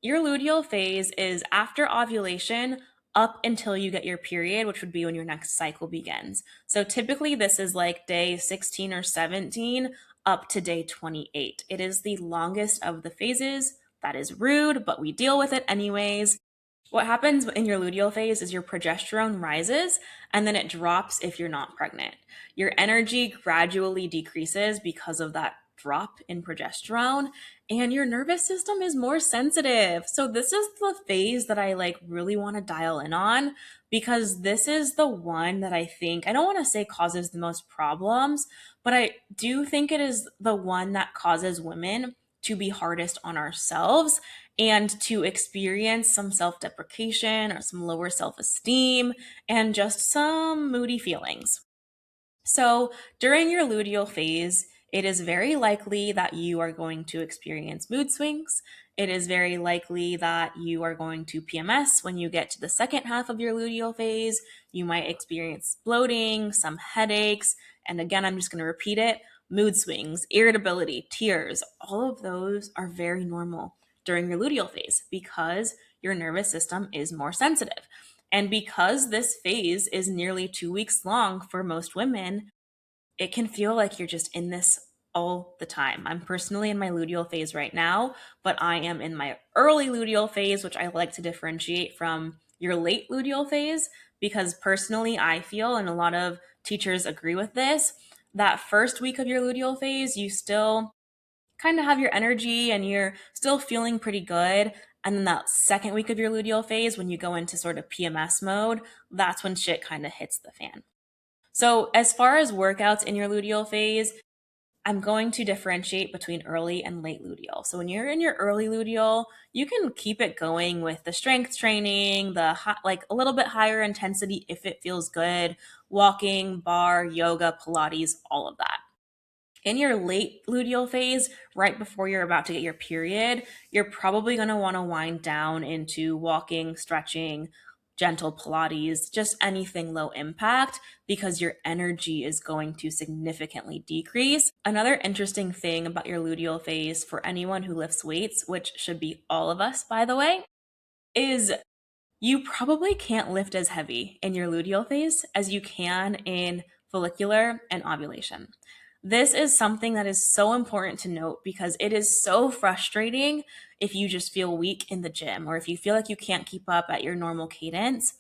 Your luteal phase is after ovulation up until you get your period, which would be when your next cycle begins. So typically, this is like day 16 or 17 up to day 28. It is the longest of the phases. That is rude, but we deal with it anyways. What happens in your luteal phase is your progesterone rises and then it drops if you're not pregnant. Your energy gradually decreases because of that drop in progesterone and your nervous system is more sensitive. So this is the phase that I like really want to dial in on because this is the one that I think I don't want to say causes the most problems, but I do think it is the one that causes women to be hardest on ourselves and to experience some self deprecation or some lower self esteem and just some moody feelings. So, during your luteal phase, it is very likely that you are going to experience mood swings. It is very likely that you are going to PMS when you get to the second half of your luteal phase. You might experience bloating, some headaches, and again, I'm just going to repeat it mood swings, irritability, tears. All of those are very normal during your luteal phase because your nervous system is more sensitive. And because this phase is nearly 2 weeks long for most women, it can feel like you're just in this all the time. I'm personally in my luteal phase right now, but I am in my early luteal phase, which I like to differentiate from your late luteal phase because personally I feel, and a lot of teachers agree with this, that first week of your luteal phase, you still kind of have your energy and you're still feeling pretty good. And then that second week of your luteal phase, when you go into sort of PMS mode, that's when shit kind of hits the fan. So, as far as workouts in your luteal phase, I'm going to differentiate between early and late luteal. So, when you're in your early luteal, you can keep it going with the strength training, like a little bit higher intensity if it feels good, walking, bar, yoga, Pilates, all of that. In your late luteal phase, right before you're about to get your period, you're probably going to want to wind down into walking, stretching, gentle Pilates, just anything low impact because your energy is going to significantly decrease. Another interesting thing about your luteal phase for anyone who lifts weights, which should be all of us, by the way, is you probably can't lift as heavy in your luteal phase as you can in follicular and ovulation. This is something that is so important to note because it is so frustrating if you just feel weak in the gym or if you feel like you can't keep up at your normal cadence.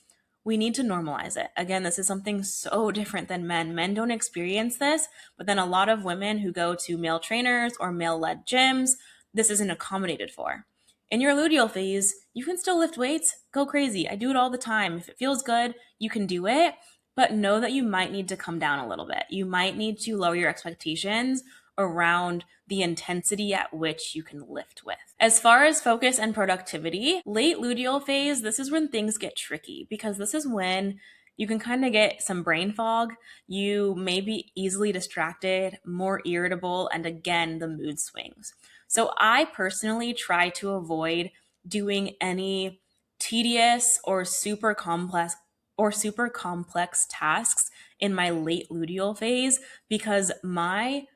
We need to normalize it. Again, this is something so different than men. Men don't experience this, but then a lot of women who go to male trainers or male led gyms, this isn't accommodated for. In your luteal phase, you can still lift weights, go crazy. I do it all the time. If it feels good, you can do it, but know that you might need to come down a little bit. You might need to lower your expectations around the intensity at which you can lift with. As far as focus and productivity, late luteal phase, this is when things get tricky because this is when you can kind of get some brain fog. You may be easily distracted, more irritable, and again, the mood swings. So I personally try to avoid doing any tedious or super complex tasks in my late luteal phase because my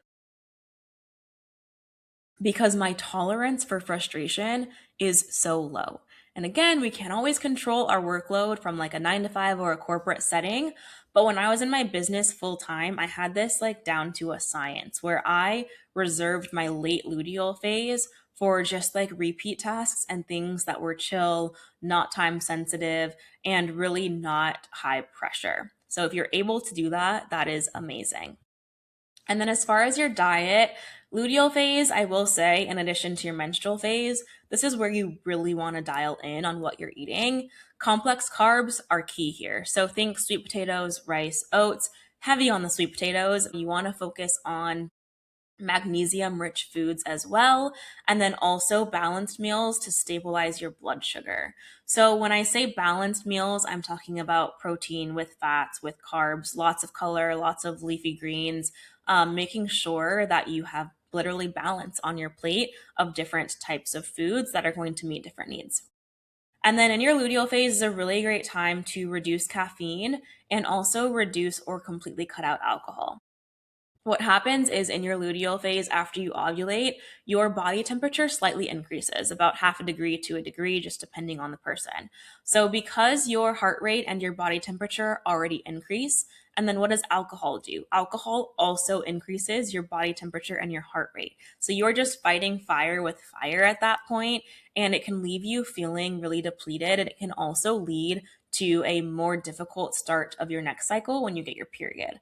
tolerance for frustration is so low. And again, we can't always control our workload from like a 9 to 5 or a corporate setting. But when I was in my business full time, I had this like down to a science where I reserved my late luteal phase for just like repeat tasks and things that were chill, not time sensitive, and really not high pressure. So if you're able to do that, that is amazing. And then as far as your diet, luteal phase, I will say, in addition to your menstrual phase, this is where you really want to dial in on what you're eating. Complex carbs are key here. So think sweet potatoes, rice, oats, heavy on the sweet potatoes. You want to focus on magnesium rich foods as well, and then also balanced meals to stabilize your blood sugar. So, when I say balanced meals, I'm talking about protein with fats, with carbs, lots of color, lots of leafy greens, making sure that you have literally balance on your plate of different types of foods that are going to meet different needs. And then in your luteal phase is a really great time to reduce caffeine and also reduce or completely cut out alcohol. What happens is in your luteal phase after you ovulate, your body temperature slightly increases, about half a degree to a degree, just depending on the person. So, because your heart rate and your body temperature already increase, and then what does alcohol do? Alcohol also increases your body temperature and your heart rate. So, you're just fighting fire with fire at that point, and it can leave you feeling really depleted. And it can also lead to a more difficult start of your next cycle when you get your period.